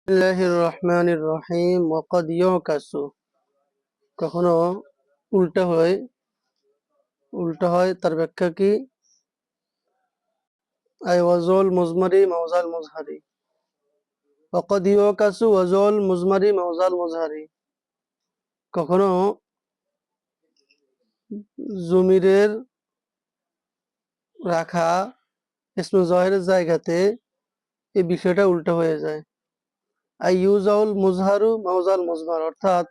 বিসমিল্লাহির রহমানির রহিম ওয়াকাদ ইয়াকাসু কখনো উল্টা হয় তার ব্যাখ্যা কি আই ওয়াজল মুজমারি মাওজাল মুজহারি ওয়াকাদ ইয়াকাসু ওয়াজল মুজমারি মাওজাল মুজহারি কখনো জমিরের রাখা ইসমে জাহিরের জায়গাতে এই বিষয়টা উল্টা হয়ে যায় আই ইউজাউল মুজহারু মাওজাল মুজমার অর্থাৎ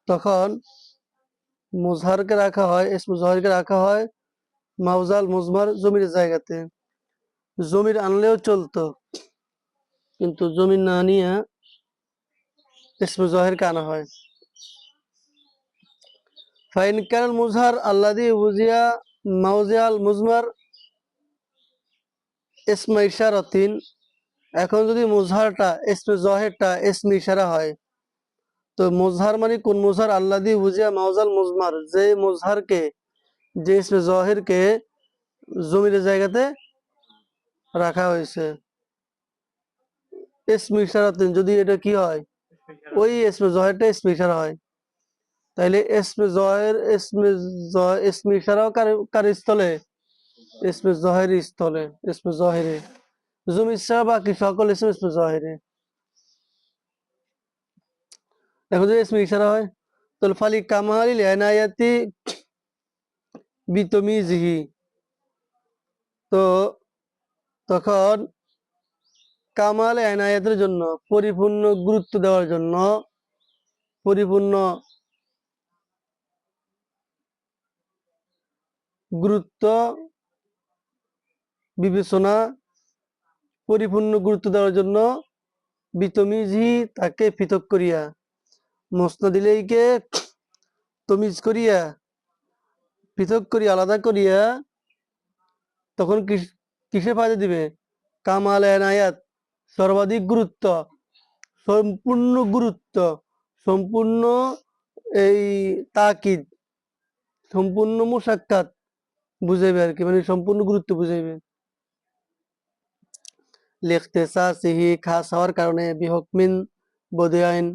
তখন মুজহারকে রাখা হয় ইসমে জাহিরকে রাখা হয় মাওজাল মুজমার জমির জায়গাতে জমির আনলেও চলতো কিন্তু জমির না নিয়ে ইসমে জাহিরকে আনা হয় ফাইন কানাল মুজহার আল্লাযী উজিয়া মাওজিআল মুজমার ইসমে ইশারাতিন এখন যদি মুজহারটা ইসমে জাহিরটা ইসমে ইশারা হয় তো মুজহার মানে কোন মুজহার আল্লাযী উজিয়া মাওজাল মুজমার যে মুজহারকে যে ইসমে জাহিরকে জমির জায়গাতে রাখা হয়েছে ইসমে ইশারাতিন যদি এটা কি হয় ওই ইসমে জাহিরটা ইসমে ইশারা হয় তাইলে ইসমে জাহির ইসমে ইশারাও কার স্থলে ইসমে জাহিরি স্থলে ইসমে জাহিরে জমির ছাড়া বাকি সকল ইসমে জাহিরে এখন যদি ইসমে ইশারা হয় তাহলে ফালি কামালিল ইনায়াতি বিতমিজিহি তো তখন কামাল ইনায়াতের জন্য পরিপূর্ণ গুরুত্ব দেওয়ার জন্য পরিপূর্ণ গুরুত্ব বিবেচনা পরিপূর্ণ গুরুত্ব দেওয়ার জন্য বিতমিজি তাকে পৃথক করিয়া মুসনাদ ইলাইহিকে তমিজ করিয়া পৃথক করিয়া আলাদা করিয়া তখন কিসে ফায়দা দিবে কামাল এনায়াত সর্বাধিক গুরুত্ব সম্পূর্ণ এই তাকিদ সম্পূর্ণ মুশাক্কাত বুঝাইবে আর কি মানে সম্পূর্ণ গুরুত্ব বুঝাইবে লিখতিসাসিহি খাস হওয়ার কারণে বিহুকমিন বদিআইন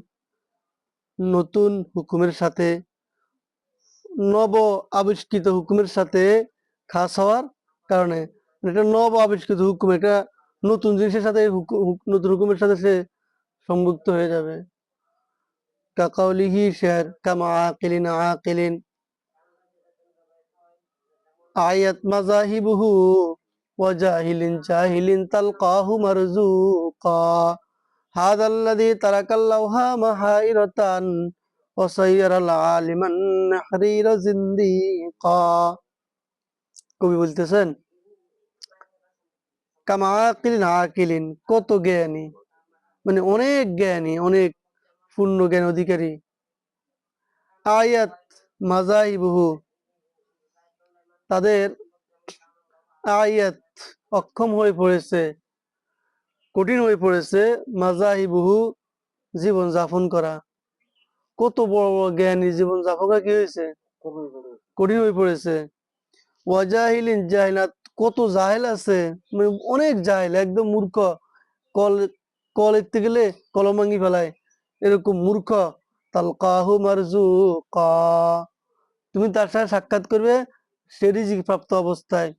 নতুন হুকুমের সাথে নব আবিষ্কৃত হুকুমের সাথে খাস হওয়ার কারণে এটা নব আবিষ্কৃত হুকুম এটা নতুন জিনিসের সাথে নতুন হুকুমের সাথে সে সংযুক্ত হয়ে যাবে কাকাউলিহি শের কামা আকিলিন আয়াত মাযাহিবুহু ওয়া জাহিলিন তালকাহু মারজুকা হাযাল্লাযী তারাকাল্লাহা মাহাইরাতান ওয়া সায়্যারাল আলিমান নাহরিরা জিন্দিকা কবি বলতেছেন কামা আকিলিন কত জ্ঞানী মানে অনেক জ্ঞানী অনেক পূর্ণ জ্ঞান অধিকারী আয়াত মাযাহিবুহু তাদের আয়াত অক্ষম হয়ে পড়েছে কঠিন হয়ে পড়েছে মাযাহিবুহু জীবন যাপন করা কত বড় বড় জ্ঞানী জীবন যাপন করা কি হয়েছে কঠিন হয়ে পড়েছে জাহিলাত কত জাহেল আছে মানে অনেক জাহেল একদম মূর্খ কল লিখতে গেলে কলম ভাঙি ফেলায় এরকম মূর্খ তালকাহু মারজুকা তুমি তার সাথে সাক্ষাৎ করবে সে রিজিক প্রাপ্ত অবস্থায়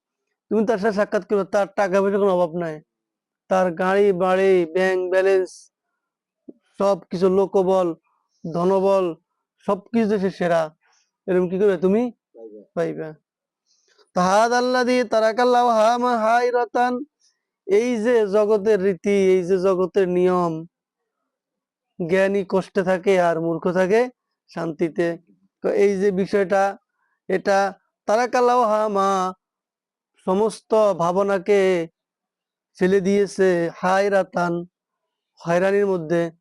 তুমি তার সাথে সাক্ষাৎ করবে তার টাকা পয়সার কোনো অভাব নাই তার গাড়ি বাড়ি ব্যাংক ব্যালেন্স সবকিছু লোকবল ধনবল সবকিছু সে সেরা এরকম কি করবে তুমি পাইবা তাহাদাল্লাযী তারাকাল্লাহা মাহাইরাতান এই যে জগতের রীতি এই যে জগতের নিয়ম জ্ঞানী কষ্টে থাকে আর মূর্খ থাকে শান্তিতে তো এই যে বিষয়টা এটা তারাকাল্লাহা মা সমস্ত ভাবনাকে ফেলে দিয়েছে হায়রাতান হয়রানির মধ্যে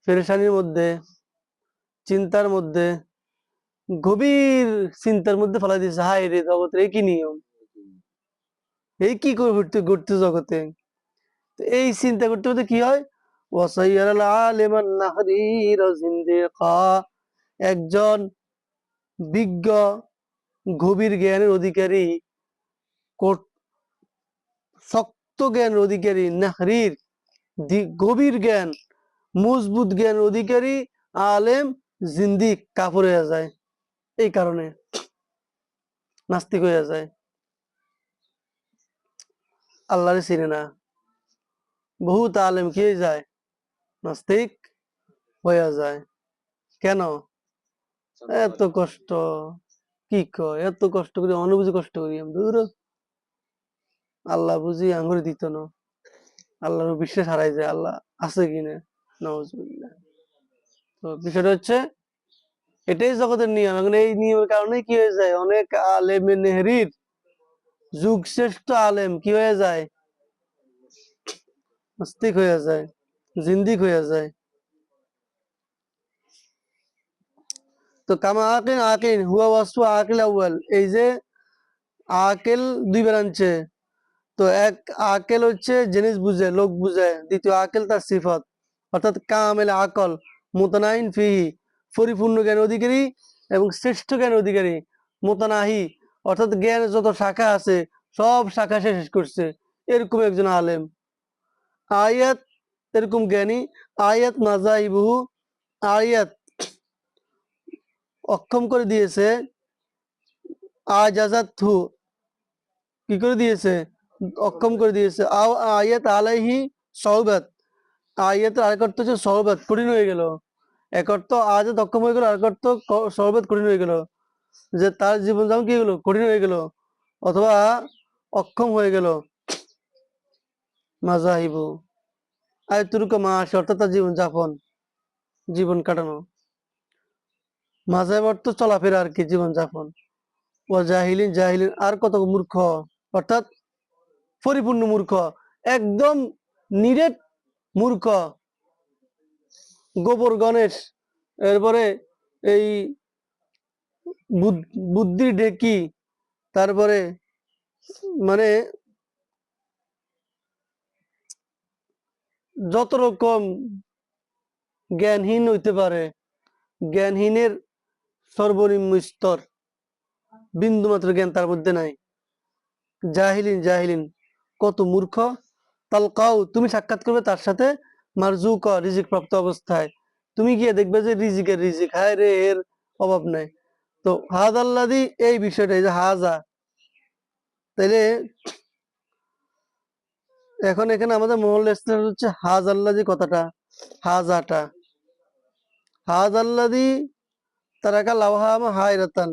পেরেশানির মধ্যে চিন্তার মধ্যে গভীর চিন্তার মধ্যে ফেলা দিয়েছে হায় রে জগতের এই কি নিয়ম এই কি করে ঘুরতে জগতে এই চিন্তা করতে করতে কি হয় একজন বিজ্ঞ গভীর জ্ঞানের অধিকারী শক্ত জ্ঞানের অধিকারী নাহরির গভীর জ্ঞান মজবুত জ্ঞানের অধিকারী আলেম জিন্দিক কাফর হয়ে যায়, এই কারণে নাস্তিক হয়ে যায়, আল্লাহরে চিনে না। বহুত আলেম কি হয়ে যায়, নাস্তিক হয়ে যায়। কেন? এত কষ্ট, কি কয় এত কষ্ট করি, অনুবুঝে কষ্ট করি আমি, দূর আল্লাহ বুঝি আঙ্গুরে দিত না, আল্লাহর বিশ্বাস হারাই যায় আল্লাহ আছে কিনা, নাউজুবিল্লাহ। তো বিষয়টা হচ্ছে এটাই জগতের নিয়ম। এখন এই নিয়মের কারণে কি হয়ে যায়, অনেক আলেমে নেহরির যুগ শ্রেষ্ঠ আলেম কি হয়ে যায়, নাস্তিক হয়ে যায়, জিন্দিক হয়ে যায়। তো কামা আকিন আকিন হুয়া ওয়াসফু আকিল আউয়াল, এই যে আকেল দুইবার আনছে, তো এক আকেল হচ্ছে জিনিস বুঝে, লোক বুঝে, দ্বিতীয় আকেল তার সিফত, অর্থাৎ কামেল আকল মুতানাইন ফিহি, পরিপূর্ণ জ্ঞান অধিকারী এবং শ্রেষ্ঠ জ্ঞান অধিকারী, মুতানাহি অর্থাৎ জ্ঞানের যত শাখা আছে সব শাখা সে শেষ করছে, এরকম একজন আলেম। আয়াত এরকম জ্ঞানী, আয়াত মাজাইবুহু, আয়াত অক্ষম করে দিয়েছে, আজাজাতহু কি করে দিয়েছে, অক্ষম করে দিয়েছে, আও আয়াত আলাইহি সওবাত, আয়াতের আরেক অর্থ হচ্ছে সওবাত, কঠিন হয়ে গেল। এক অর্থ আজাত অক্ষম হয়ে গেল, আরেক অর্থ সওবাত কঠিন হয়ে গেল, যে তার জীবন যেমন কি হলো, কঠিন হয়ে গেল অথবা অক্ষম হয়ে গেল। মাজাহিবু আয়তুরুক মাস, অর্থাৎ তার জীবন যাপন, জীবন কাটানো। মাজাহিব অর্থ চলাফেরা আর কি, জীবন যাপন। ও জাহিলিন জাহিলিন আর কত মূর্খ, অর্থাৎ পরিপূর্ণ মূর্খ, একদম নিরেট মূর্খ, গোবর গণেশ, এরপরে এই বুদ্ধির ঢেকি, তারপরে মানে যত রকম জ্ঞানহীন হইতে পারে, জ্ঞানহীনের সর্বনিম্ন স্তর, বিন্দু মাত্র জ্ঞান তার মধ্যে নাই। জাহিলিন জাহিলিন কত মূর্খ, তালকাও তুমি সাক্ষাৎ করবে তার সাথে, মারজুক রিজিক প্রাপ্ত অবস্থায়, তুমি গিয়ে দেখবে যে রিজিকের রিজিক, হায় রে এর অভাব নাই। তো হাজ আল্লাদি এই বিষয়টা, এই যে হাজা, তাইলে এখন এখানে আমাদের মহল্লা হচ্ছে হাজ আল্লাদি কথাটা, হাজাটা, হাজ আল্লাদি তারাকা লাওহামা হায়রাতান,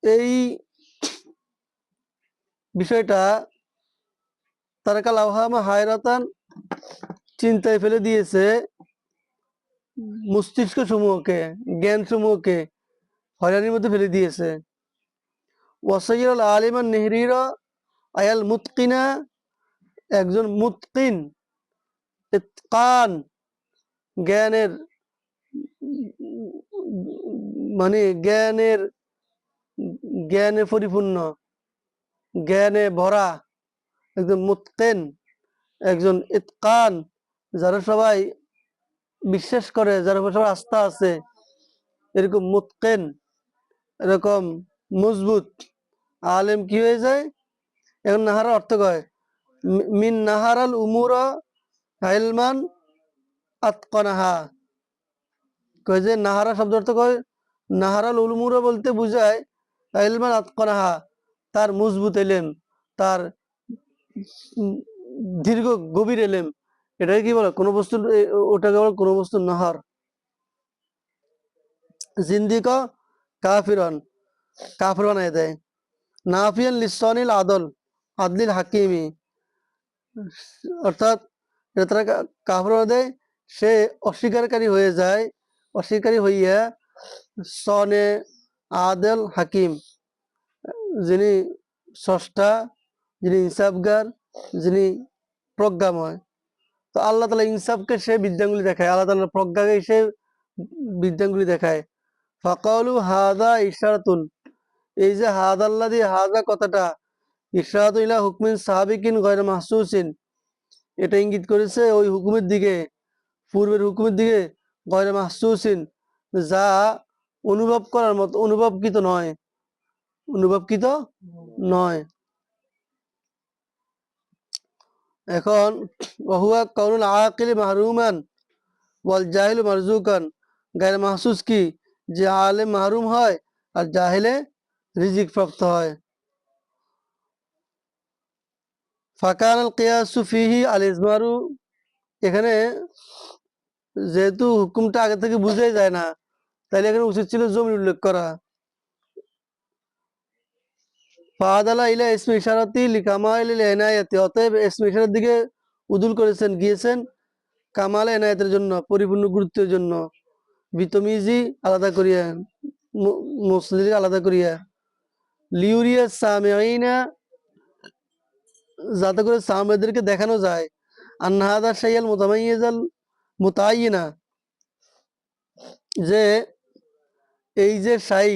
এই বিষয়টা তারাকা লাওহামা হায়রাতান চিন্তায় ফেলে দিয়েছে মস্তিষ্ক সমূহকে, জ্ঞান সমূহকে হয়রানির মধ্যে ফেলে দিয়েছে। ওয়াসাইয়াল আলিমান নেহরিরা আয়াল মুতকিনা, একজন মুতকিন ইতকান জ্ঞানের মানে জ্ঞানে পরিপূর্ণ, জ্ঞানে ভরা, একজন মুতকিন, একজন ইতকান, যারা সবাই বিশ্বাস করে, যার উপর সবার আস্থা আছে, এরকম মুতকিন, এরকম মজবুত আলেম কি হয়ে যায়। এখন নাহারা অর্থ কয় মিন নাহারাল উমুরা ইলমান আতকানাহা, কয় যে নাহারা শব্দ অর্থ কয়, নাহারাল উলুমুরা বলতে বুঝায় ইলমান আতকানাহা, তার মজবুত এলেম, তার দীর্ঘ গভীর এলেম, এটাকে কি বলে, কোন বস্তু, ওটাকে বলে কোন বস্তু নাহার। জিন্দিক কাফিরন, কাফির বানায় দেয়। নাফিয়ান লিসানিল আদল আদলিল হাকিমি, অর্থাৎ তারা কাফির বানায় দেয়, সে অস্বীকারী হয়ে যায়, অস্বীকারী হইয়া সনে আদল হাকিম, যিনি স্রষ্টা, যিনি ইনসাফগার, যিনি প্রজ্ঞাময়। তো আল্লাহ তাআলা ইনসাফকে সে বিদ্যাঙ্গুলি দেখায়, আল্লাহ তাআলা প্রজ্ঞাকে সে বিদ্যাঙ্গুলি দেখায়। ফাকালু হাদা ইশারাতুন, এই যে হাদাল্লাদি হাদা কথাটা, ইশারাতু ইলা হুকমিন সাহাবিকিন গায়র মাহসুসিন, এটা ইঙ্গিত করেছে ওই হুকুমের দিকে, পূর্বের হুকুমের দিকে, গায়র মাহসুসিন, যা অনুভব করার মতো, অনুভবকৃত নয়, অনুভবকৃত নয়। এখন ওহুয়া কাউনুল আকিলি মাহরুমান ওয়াল জাহিলু মারজুকান, গায়ের মাহসুস কি, যে আলেম মাহরুম হয় আর জাহিলে রিজিক প্রাপ্ত হয়। ফাকান আল কিয়াসু ফিহি আল ইজমারু, এখানে যেহেতু হুকুমটা আগে থেকে বুঝাই যায় না, তাইলে এখানে উচিত ছিল জমির উল্লেখ করা। ফাদালা ইলা ইসমে ইশারাতি লিকামাল এনায়াতি, অতএব ইসমে ইশারার দিকে উদুল করেছেন, গিয়েছেন কামাল এনায়াতের জন্য, পরিপূর্ণ গুরুত্বের জন্য, বিতমিজি আলাদা করিয়া, মুসলিম আলাদা করিয়া, লিউরিয়া সামিঈনা, যাতে করে সামেদেরকে দেখানো যায়, আন্নাহাদা শাইয়াল মুতামাইয়িজাল মুতাআয়্যিনা, যে এই যে শাই,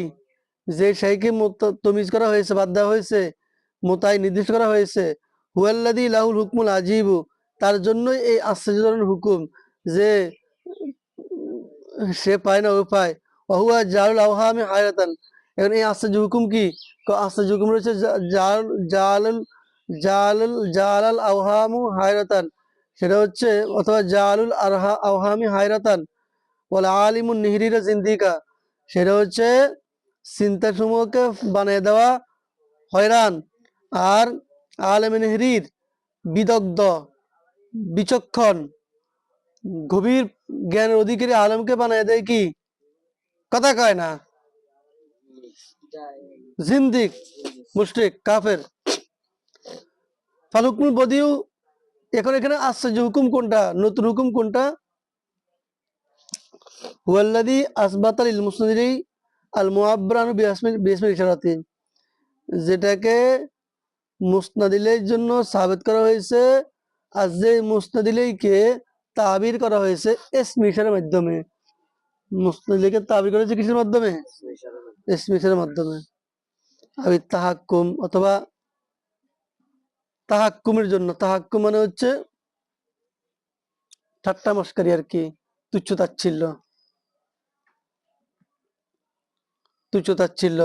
যে শাইকে তমিজ করা হয়েছে, বাদ দেওয়া হয়েছে, মোতাই নির্দিষ্ট করা হয়েছে, হুয়াল্লাযী লাহুল হুকমুল আজীবু, তার জন্য এই আশ্চর্যজনক হুকুম, যে সে পায় না, ও পায়। ওহুয়া জালুল আওহামি হায়রাতান, এখন এই আশ্চর্য হুকুম কি, আশ্চর্য হুকুম রয়েছে জালাল জালাল জালাল আওহামু হায়রাতান, সেটা হচ্ছে, অথবা জালুল আওহামি হায়রাতান ওয়াল আলিমুন নিহরিরা জিন্দিকা, সেটা হচ্ছে চিন্তা সমূহকে বানিয়ে দেওয়া হয়রান, আর আলেম নিহরির বিদগ্ধ, বিচক্ষণ, গভীর জ্ঞানের অধিকারী আলেমকে বানিয়ে দেয় কি, কথা কয় না, জিন্দিক, মুশরিক, কাফের। ফালুকুল বদিউ, এখন এখানে আশ্চর্য হুকুম কোনটা, নতুন হুকুম কোনটা, হুয়াল্লাযী আসবাতা লিল মুসনাদি আল মুআব্বারানু বিইসমিল ইশারাতি, যেটাকে মুসনাদিলের জন্য সাবিত করা হয়েছে, আর যে মুসনাদিলেকে তাবির করা হয়েছে ইসমে ইশারার মাধ্যমে। মুসনাদিলেকে তাবির করা হয়েছে কিসের মাধ্যমে, ইসমে ইশারার মাধ্যমে। আমি তাহাক্কুম, অথবা তাহাক্কুমের জন্য, তাহাক্কুম মানে হচ্ছে ঠাট্টা মশকারি আর কি, তুচ্ছ তাচ্ছিল্য, তুচ্ছ তাচ্ছিল্য।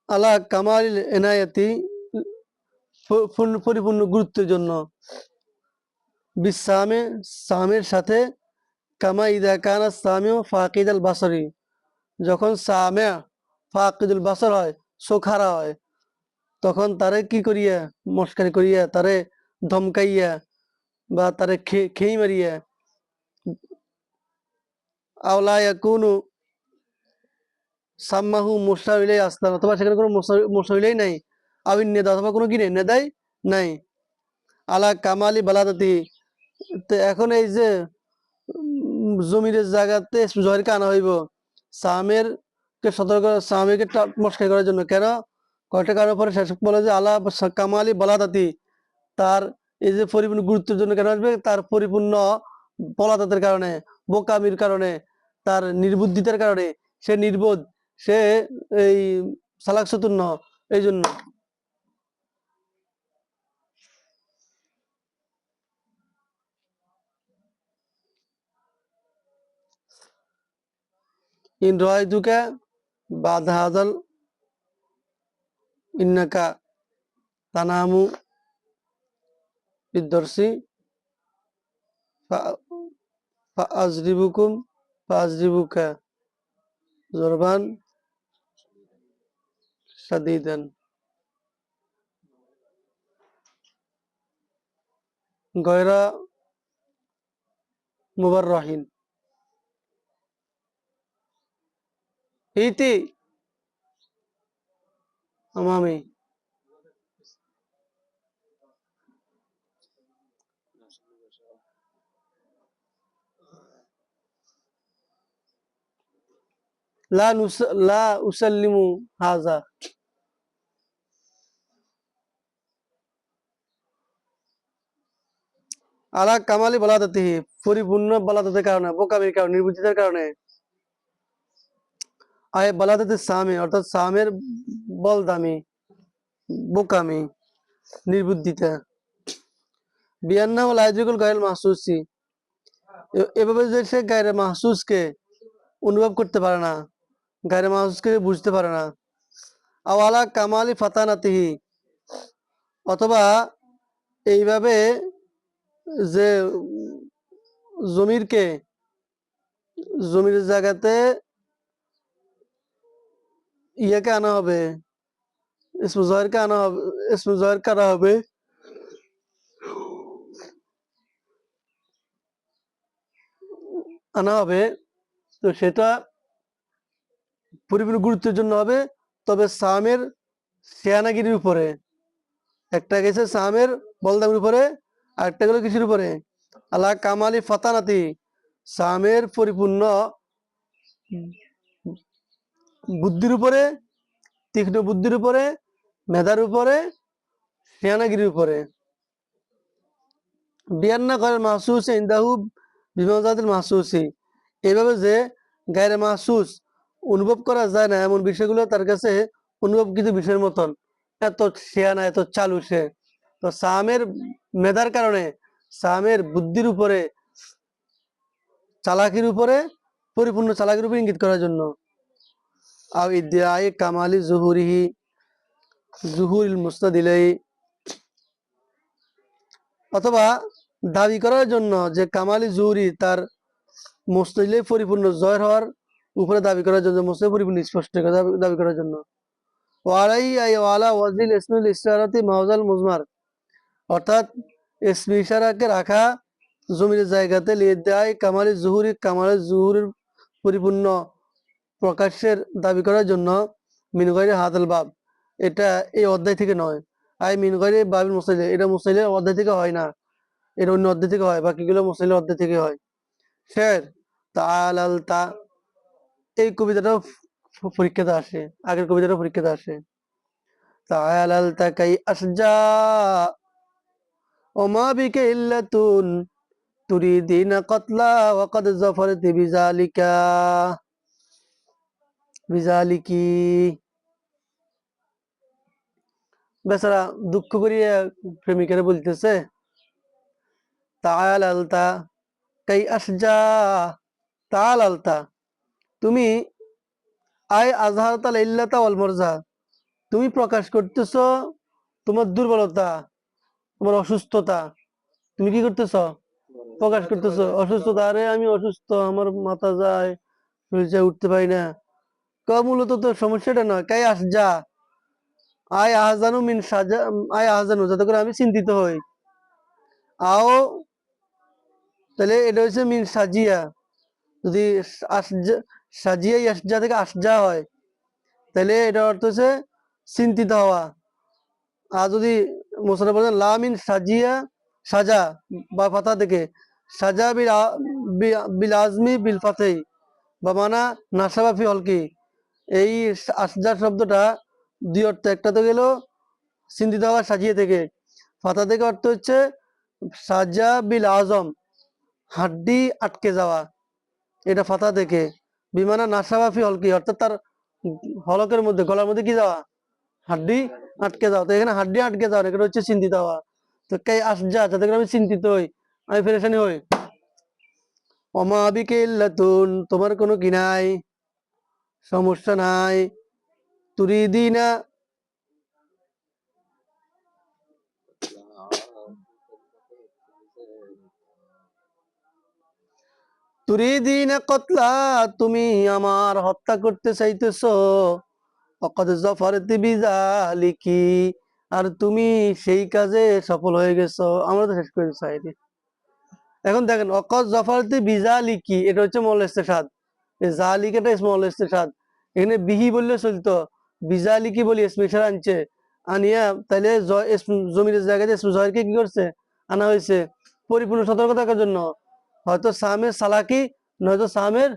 আলা কামাল এনায়াতি, পরিপূর্ণ গুরুত্বের জন্য, বিসামে, সামের সাথে, কামা ইদা কানা সামিউ ফাকিদ আল বাসরি, যখন সামে ফাকিদুল বাসর হয়, চোখারা হয়, তখন তারে কি করিয়া, মস্কারি করিয়া, তারে ধমকাইয়া, বা তারে খেই মারিয়া, আওলা ইয়াকুনু সাম্মাহু মুস্তাউলাই আসতান, অথবা সেখানে কোনো মুস্তাউলাই নাই, আবিন নেদা, অথবা কোনো কি নেই, নেদাই নাই, আলা কামালি বালাদাতি। তো এখন এই যে জমির জায়গাতে জহিরকে আনা হইব, সামের কে সতর্ক, সামেরকে মস্কারি করার জন্য, কেন, কয়টা কারণ পরে শেষ বলে যে আলা কামালি বালাদাতি, তার এই যে পরিপূর্ণ গুরুত্বের জন্য কেন আসবে, তার পরিপূর্ণ বলাদাতের কারণে, বোকামির কারণে, তার নির্বুদ্ধিতার কারণে, সে নির্বোধ, সে এই সালাক চতুর্ণ, এই জন্য। ইন রাআইতুকা বাদ হাযাল ইন্নাকা তানামু বিদ-দারসি ফাআজরিবুকুম ফাআজরিবুকা জরবান শাদীদান, গয়রা মুবাররাহিন, ইতি আমামি, লা উসাল্লিমু হাযা, আলা কামালি বালাদাতিহি, পরিপূর্ণ বালাদাতের কারণে, বোকামির কারণে, নির্বুদ্ধিতার কারণে, আয় বালাদাতে সামে, অর্থাৎ সামের বলদামি, বোকামি, নির্বুদ্ধিতা, বিয়ান্নাহু লা ইয়াদরিকুল গায়রুল মাহসুসি, এভাবে যে সে গায়রে মাহসুসকে অনুভব করতে পারে না, গায়রে মাহসুসকে বুঝতে পারে না, আওয়ালা কামালি ফাতানাতিহি, অথবা এইভাবে যে জমিরকে জমির জায়গাতে ইয়াকে আনা হবে, ইসমে জাহিরকে আনা হবে, ইসমে জাহির করা হবে, আনা হবে। তো সেটা পরিপূর্ণ গুরুত্বের জন্য হবে, তবে সামের শেয়ানাগিরির উপরে। একটা গেছে সামের বলদামের উপরে, আর একটা গেল কিসের উপরে? আল্লাহ কামালি ফাতানাতি, সামের পরিপূর্ণ বুদ্ধির উপরে, তীক্ষ্ণ বুদ্ধির উপরে, মেধার উপরে, শেয়ানাগিরির উপরে। বিয়ান্না করে মাহসুস ইন্দাহু বিমাজাতিল মাহসুসি, এইভাবে যে গায়রে মাহসুস, অনুভব করা যায় না এমন বিষয়গুলো তার কাছে অনুভবকৃত বিষয়ের মতন। এত শেয়ানা, এত চালু সে। তো সামের মেধার কারণে, সামের বুদ্ধির উপরে, চালাকির উপরে, পরিপূর্ণ চালাকির উপরে ইঙ্গিত করার জন্য। আও ইদ্দিআই কামালি জুহুরিহি জুহুরিল মুস্তাদিলাই, অথবা দাবি করার জন্য যে কামালি জুহুরি, তার মুস্তাদিলাই পরিপূর্ণ জয় হওয়ার উপরে দাবি করার জন্য, মুস্তাদিল পরিপূর্ণ স্পষ্ট দাবি করার জন্য। ওয়ালাই আই ওয়ালা ওয়াজিল ইসমিল ইশারাতি মাওজাল মুজমার, অর্থাৎ ইসমে ইশারাকে রাখা জমির জায়গাতে লিদ্দাই কামালি জুহুরি, কামালি জুহুরের পরিপূর্ণ প্রকাশের দাবি করার জন্য। মিন গায়রি হাদাল বাব, এটা এই অধ্যায় থেকে নয়। আই মিন গায়রি বাবিল মুস্তাহিল, এটা মুস্তাহিলের অধ্যায় থেকে হয় না, এটা অন্য অধ্যায় থেকে হয়, বাকিগুলো মুস্তাহিলের অধ্যায় থেকে হয়। শের তাআলাল তা, এই কবিতাটাও পরীক্ষাতে আসে, আগের কবিতাটাও পরীক্ষাতে আসে। তাআলাল তাকাই আসজা ওমা বিকা ইল্লাতুন তুরিদিনা কতলা ওয়াকাদ জাফারতি বিজালিকা বিজালিকি। বেচারা দুঃখ করিয়া প্রেমিকারে বলতেছে, তাআল আলতা কাই আসজা, তাআল আলতা, তুমি আই আজহারতাল ইল্লাতা ওয়াল মারজা, তুমি প্রকাশ করতেছো তোমার দুর্বলতা, তোমার অসুস্থতা। তুমি কি করতেছো? প্রকাশ করতেছো অসুস্থতা। আরে আমি অসুস্থ, আমার মাথা যায়, শরীর যায়, উঠতে পারি না। মূলত তো সমস্যাটা নয়, কাই আসজা, আয় আহজানু মিন সাজা, আয় আহজানু, যাতে করে আমি চিন্তিত হই। আও, তাহলে এটা হচ্ছে মিন সাজিয়া, যদি সাজিয়া ইয়াসজা থেকে আসজা হয়, তাহলে এটা অর্থ হচ্ছে চিন্তিত হওয়া। আর যদি মোসানা বলেন লা মিন সাজিয়া সাজা বা ফাতা থেকে, সাজা বিল আজমি বিল ফাতেই বা মানা নাসাবাফি হলকি, এই আসজা শব্দটা দুই অর্থ। একটা তো গেল চিন্তিত হওয়া সাজিয়ে থেকে, ফাতা থেকে অর্থ হচ্ছে সাজা বিল আজম, হাড্ডি আটকে যাওয়া, এটা ফাতা থেকে। বিমানা নাসাবাফি হলকি, অর্থাৎ তার হলকের মধ্যে, গলার মধ্যে কি যাওয়া? হাড্ডি আটকে যাওয়া। তো এখানে হাড্ডি আটকে যাওয়া, এটা হচ্ছে চিন্তিত হওয়া। তো কে আসজা, যাতে করে আমি চিন্তিত হই, আমি পেরেশানি হই। ওমা বিকা ইল্লাতুন, তোমার কোনো কি নাই, সমস্যা নাই। তুরিদিনা, তুরিদিনা কতলা, তুমি আমার হত্যা করতে চাইতেছো। অকদ জাফারতি বিযালিকি, আর তুমি সেই কাজে সফল হয়ে গেছো। আমরা তো শেষ করে চাই। এখন দেখেন, অকদ জাফারতি বিযালিকি, এটা হচ্ছে মৌল ইস্তেসাদ, এই জালিকাটা স্মল ইস্তেসাদ। এখানে বিহি বললে চলতো, বিজালিকি বলি ইসমে ইশারা আনছে, আনিয়া তাইলে জমির জায়গায় ইসমে জহিরকে কি করছে? আনা হয়েছে পরিপূর্ণ সতর্কতা থাকার জন্য। হয়তো সামের সালাকি, নয়তো সামের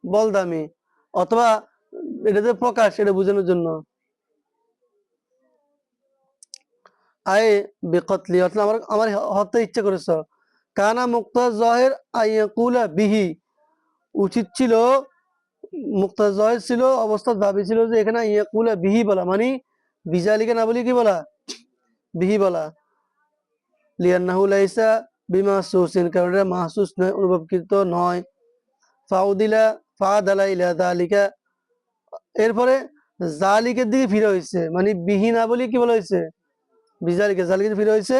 বলদামি, অথবা এটা যে প্রকাশ, এটা বোঝানোর জন্য। আয় বেকতলি, অর্থাৎ আমার আমার হত্যা ইচ্ছা করেছ। কানা মুক্তা জহের আইয়াকুলা বিহি, উচিত ছিল, মুক্তা জহের ছিল, অবস্থা দাবি ছিল যে এখানে ইয়াকুলা বিহি বলা, মানে বিজালিকে না বলি কি বলা? বিহি বলা। লিয়ান্নাহু লাইসা বিমাহসুসিন, কারণ এটা মাহসুস নয়, অনুভবকৃত নয়। ফাউদিলা ফাদালা ইলা যালিকা, এরপরে জালিকের দিকে ফিরে হয়েছে, মানে বিহি না বলি কি বলা হয়েছে? বিজালিকে, জালিকে ফিরে হয়েছে।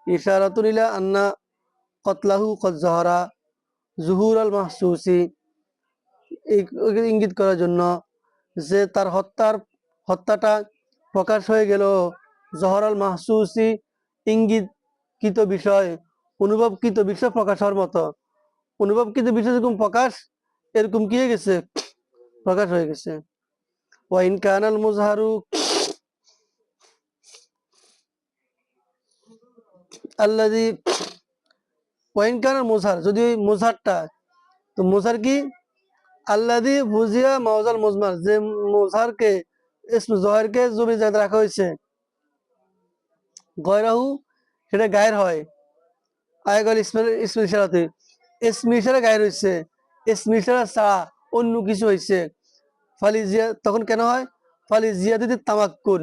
ইশারাতুল ইলা আন্না কতলাহু কদ জাহারা জুহুর আল মাহসুসি, ইঙ্গিত করার জন্য যে তার হত্যাটা প্রকাশ হয়ে গেল, জহর আল মাহসুসি ইঙ্গিতকৃত বিষয়, অনুভবকৃত বিষয় প্রকাশ হওয়ার মতো, অনুভবকৃত বিষয় যেরকম প্রকাশ এরকম কি হয়ে গেছে, প্রকাশ হয়ে গেছে। ওয়াইন কানাল মুজহারু আল্লাযী, ওয়াইন কানাল মুজহার, যদি ওই মুজহারটা, তো মুজহার কি, আল্লাযী বুজিয়া মাওজাল মুজমার, যে মুজহারকে ইসম জহিরকে জমির জায়গায় রাখা হয়েছে, গয়রাহু সেটা গায়ের হয়, আয়গল ইসমের ইসম ইশারাতে, ইসম ইশারা গায়ের হয়েছে, ইসম ইশারা ছাড়া অন্য কিছু হয়েছে, ফালি জিয়া, তখন কেন হয়, ফালি জিয়াদিতে তামাক্কুন,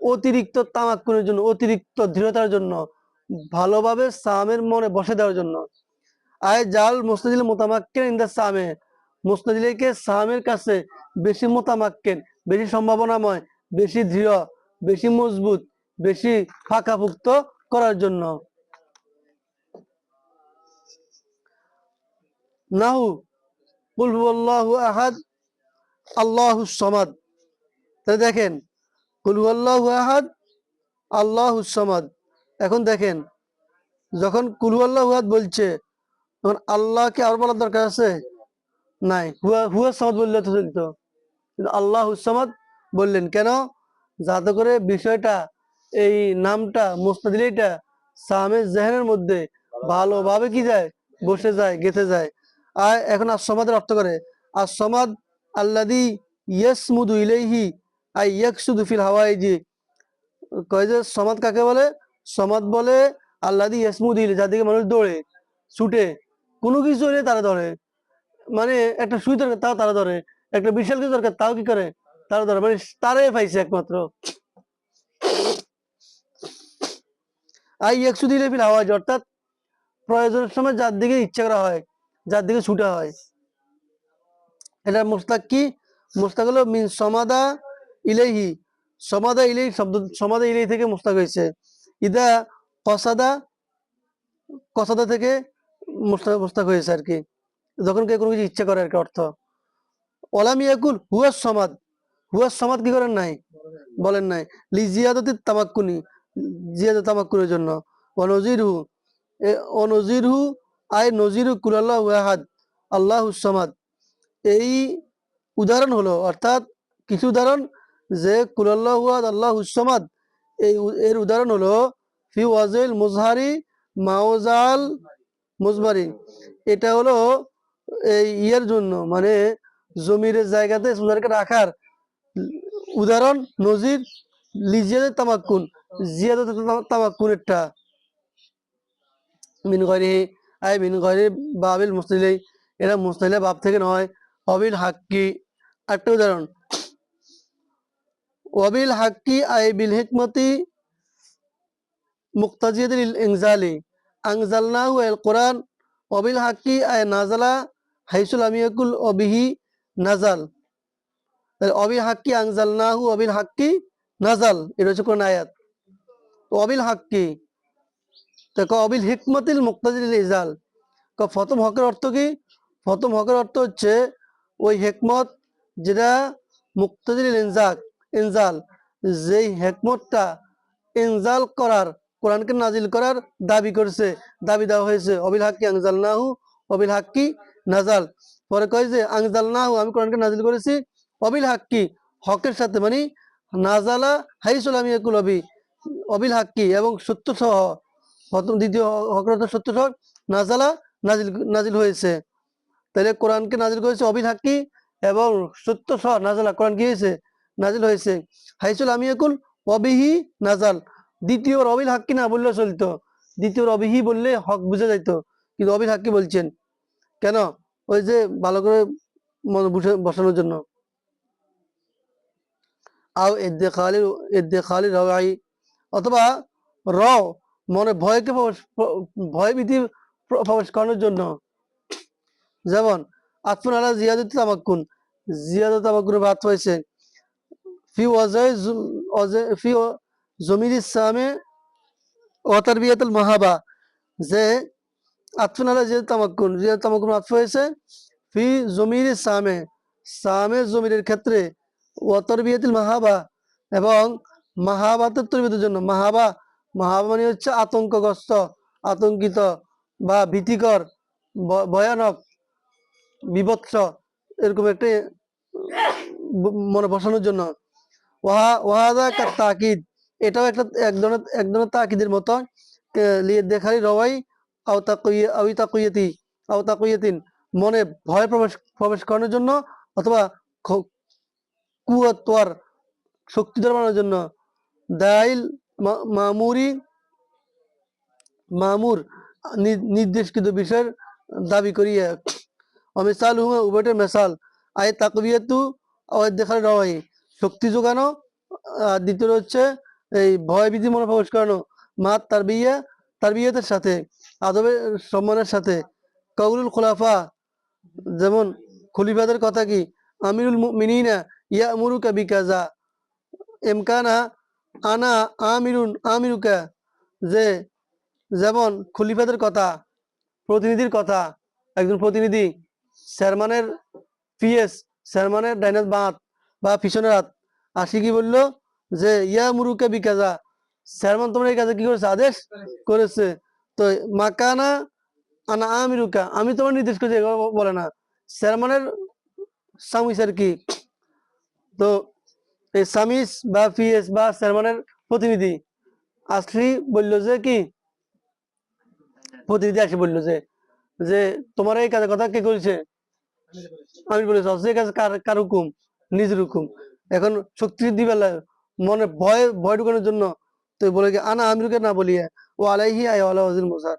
অতিরিক্ত তামাক্কুনের জন্য, অতিরিক্ত দৃঢ়তার জন্য, ভালোভাবে সামের মনে বসে দেওয়ার জন্য। আয় জাল মুস্তাদিল মোতামাক্কেন ইনদা সামে, মুস্তাদিলকে সামের কাছে বেশি মোতামাক্কেন, বেশি সম্ভাবনাময়, বেশি দৃঢ়, বেশি মজবুত, বেশি ফাঁকাপুক্ত করার জন্য। নাহু কুল হুয়াল্লাহু আহাদ আল্লাহুস সামাদ, তাহলে দেখেন কুল হুয়াল্লাহু আহাদ আল্লাহুস সামাদ, এখন দেখেন যখন কুল হুয়াল্লাহু আহাদ বলছে তখন আল্লাহকে আর বলার দরকার আছে নাই, হুয়া হুয়া সামাদ বললে তো চলতো, কিন্তু আল্লাহুস সামাদ বললেন কেন, যাতে করে বিষয়টা, এই নামটা মুস্তাদিলটা সামের জেহেনের মধ্যে ভালোভাবে কি যায়, বসে যায়, গেঁথে যায়। আর এখন as-সামাদের অর্থ করে as-সামাদ আল্লাযী ইয়াসমুদু ইলাইহি আই ইয়াকসুদু ফিল হাওয়াইজি, কয় যে সমাদ কাকে বলে, সমাদ বলে আল্লাযী ইয়াসমুদু ইলাইহি, যার দিকে মানুষ দৌড়ে ছুটে, কোনো কিছু হলে তারা ধরে, মানে একটা সুই দরকার তাও তারা ধরে, একটা বিশাল কিছু দরকার তাও কি করে, তারা ধরে, মানে তারে পাইছে একমাত্র। আই ইয়াকসুদু ইলাইহি ফিল হাওয়াইজি, অর্থাৎ প্রয়োজনের সময় যার দিকে ইচ্ছা করা হয়, যার দিকে ছুটা হয়। এটা মুস্তাক কি, মুস্তাক হলো মিন সমাদা ইলাইহি, সমাদা ইলাইহি শব্দ, সমাদা ইলাইহি থেকে মুস্তাক হয়েছে। ইদা কসাদা, কসাদা থেকে মুস্তাক হয়েছে আর কি, যখন কেউ কোনো কিছু ইচ্ছা করে আর কি অর্থ। ওলাম ইয়াকুল হুয়া সমাদ, হুয়া সমাদ কি করেন নাই, বলেন নাই, লি জিয়াদাতি তামাক্কুনি, জিয়াদা তামাক্কুনের জন্য। ওয়ানজিরহু, অনজিরহু আয় নজিরু কুলাল্লাহু আহাদ আল্লাহুস সামাদ, এই উদাহরণ হলো, অর্থাৎ কিছু উদাহরণ, যে কুলাল্লাহু আহাদ আল্লাহুস সামাদ, এর উদাহরণ হলো ফি ওয়াজিল মুজহারি মাওজাল মুজমারি, এটা হলো এই ইয়ের জন্য, মানে জমিরের জায়গাতে সুজারকে রাখার উদাহরণ, নজির লিজিয়াদের তামাক্কুন, জিয়াদাত তামাক্কুনেরটা, মিন গয়রিহি আই মিন গয়রি বাবিল মুস্তাহিলি, এরা মুস্তাহিলা বাব থেকে নয়। অবিল হাক্কি, একটা উদাহরণ, ওয়াবিল হাক্কি I bill হিকমতি মুক্তাজিয়াতিল ইনজালি আনজালনাহু Al Quran, ওয়াবিল হাক্কি I নাজালা হাইসুল আমিয়াকুল অবিহি নাজাল, অবিল হাক্কি আনজালনাহু অবিল হাক্কি নাজাল, এটা হচ্ছে কোন আয়াত। অবিল হাক্কি, তো অবিল হিকমতিল মুক্তাজিল ইজাল, প্রথম হকের অর্থ কি, প্রথম হকের অর্থ হচ্ছে ওই হেকমত যেটা মুক্তাজিল ইনজাল, যেই হেকমতটা ইনজাল করার, কোরআনকে নাজিল করার দাবি করছে, দাবি দেওয়া হয়েছে। অবিল হাক্কি আনজালনাহু অবিল হাক্কি নাজাল, পরে কয় যে আনজালনাহু, আমি কোরআনকে নাজিল করেছি, অবিল হাক্কি হকের সাথে, মানে নাজালা হাইসুল আমিয়াকুল অবিল হাক্কি এবং সত্য সহ, প্রথম দ্বিতীয় হকের অর্থ সত্য সহ, নাজালা নাজিল নাজিল হয়েছে, তাহলে কোরআনকে নাজিল করেছে অবিল হাক্কি এবং সত্য সহ, নাজালা কোরআন কি হয়েছে, নাজিল হয়েছে। হাইসুল আমিয়াকুল অবিহি নাজাল, দ্বিতীয় অবিল হাক্কি না বললে চলতো, দ্বিতীয় অবিহি বললে হক বুঝে যাইতো, কিন্তু অবিল হাক্কি বলছেন কেন, ওই যে ভালো করে মনে বসানোর জন্য। আও ইদ্দিখালি রাওয়াই, অথবা র মনে ভয়কে ভয় ভীতি প্রবেশ করানোর জন্য, যেমন আতফুন আলা জিয়াদত তামাক্কুন, জিয়াদত তামাক্কুনের বাদ হয়েছে ফি ওয়াজাই ফি জমির ইসলামে ওয়া তারবিয়াতুল মাহাবা, যে আতফুন আলা জিয়াদ তামাক্কুন আতফ হয়েছে ফি জমির সামে, সামে জমিরের ক্ষেত্রে, ওয়া তারবিয়াতুল মাহাবা, এবং মাহাবাতের তরবিয়তের জন্য। মাহাবা, মাহাবা মানে হচ্ছে আতঙ্কগ্রস্ত, আতঙ্কিত বা ভীতিকর, ভয়ানক, বিভৎস, এরকম একটা মনে বসানোর জন্য। ওয়াহাদা তাকিদ, এটাও এক ধরনের তাকিদের মতো। দেখালি রওয়াই আও তাকুয়াতিন, মনে ভয় প্রবেশ প্রবেশ করানোর জন্য, অথবা কুয়াত্তর, শক্তিধর বানানোর জন্য। দাইল মামুরি, মামুর নির্দেশকৃত বিষয়ের দাবি করিয়া। অমিসাল হুমা উভয়টার মেসাল, আয় তাকবিয়াতু দেখার রওয়াই, শক্তি যোগানো, আর দ্বিতীয় হচ্ছে এই ভয় ভীতি মনে প্রবেশ করানো। মা তারবিয়াতের সাথে, আদবের সম্মানের সাথে। কাউলুল খোলাফা, যেমন খলিফাদের কথা কি, আমিরুল মুমিনিনা ইয়ামুরুকা বিকাজা, এমকানা আনা আমিরুকা, যে যেমন খলিফাদের কথা, প্রতিনিধির কথা, একজন প্রতিনিধি, চেয়ারম্যানের পিএস, চেয়ারম্যানের ডাইনাস বাঁধ বা পিছনের হাত, আশিকি বলল যে ইয়া মুরুকা বিকাজা, চেয়ারম্যান তোমার এই কাজে কি করেছে, আদেশ করেছে। তো মাকানা আনা আমিরুকা, আমি তোমার নির্দেশ করেছি, এগুলো বলে না, চেয়ারম্যানের সামিস আর কি। তো এই সামিস বা পিএস বা চেয়ারম্যানের প্রতিনিধি আসলি বলল যে কি, প্রতিনিধি আসি বললো যে যে তোমার এই কাজের কথা কে করেছে, আমি বলেছি যে কাজ কার হুকুম, নিজের হুকুম। এখন শক্তি দিবেলা মনে ভয় ভয় ঢুকানোর জন্য, তো বলে কি আনা আমিরকে না বলিয়ে ও আলাইহি আয় আলা ওয়াজিল মুসার।